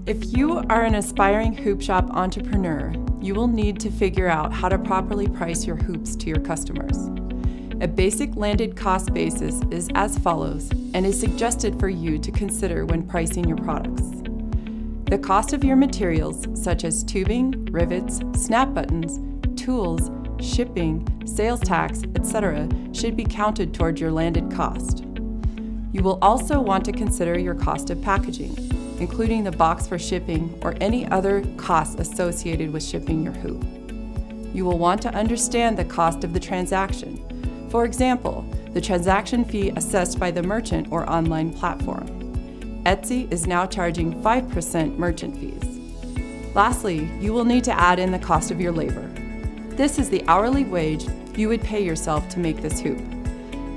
If you are an aspiring hoop shop entrepreneur, you will need to figure out how to properly price your hoops to your customers. A basic landed cost basis is as follows and is suggested for you to consider when pricing your products. The cost of your materials, such as tubing, rivets, snap buttons, tools, shipping, sales tax, etc., should be counted toward your landed cost. You will also want to consider your cost of packaging, including the box for shipping or any other costs associated with shipping your hoop. You will want to understand the cost of the transaction. For example, the transaction fee assessed by the merchant or online platform. Etsy is now charging 5% merchant fees. Lastly, you will need to add in the cost of your labor. This is the hourly wage you would pay yourself to make this hoop.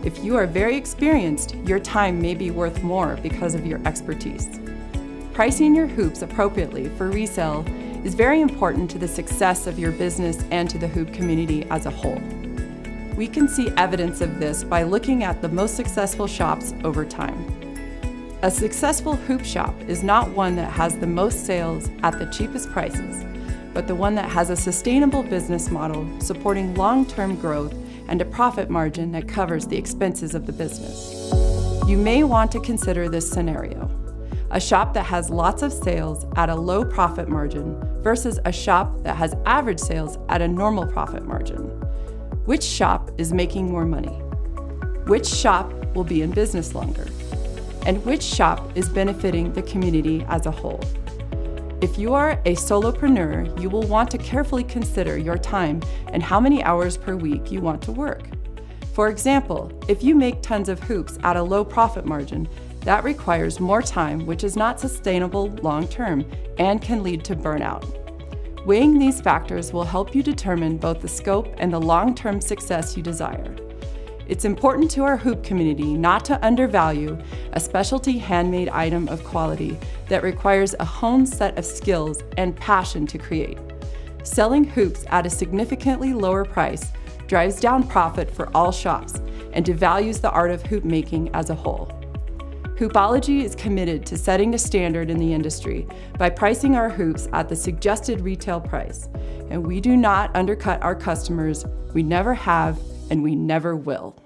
If you are very experienced, your time may be worth more because of your expertise. Pricing your hoops appropriately for resale is very important to the success of your business and to the hoop community as a whole. We can see evidence of this by looking at the most successful shops over time. A successful hoop shop is not one that has the most sales at the cheapest prices, but the one that has a sustainable business model supporting long-term growth and a profit margin that covers the expenses of the business. You may want to consider this scenario: a shop that has lots of sales at a low profit margin versus a shop that has average sales at a normal profit margin. Which shop is making more money? Which shop will be in business longer? And which shop is benefiting the community as a whole? If you are a solopreneur, you will want to carefully consider your time and how many hours per week you want to work. For example, if you make tons of hoops at a low profit margin, that requires more time, which is not sustainable long-term and can lead to burnout. Weighing these factors will help you determine both the scope and the long-term success you desire. It's important to our hoop community not to undervalue a specialty handmade item of quality that requires a honed set of skills and passion to create. Selling hoops at a significantly lower price drives down profit for all shops and devalues the art of hoop making as a whole. Hoopologie is committed to setting a standard in the industry by pricing our hoops at the suggested retail price, and we do not undercut our customers. We never have, and we never will.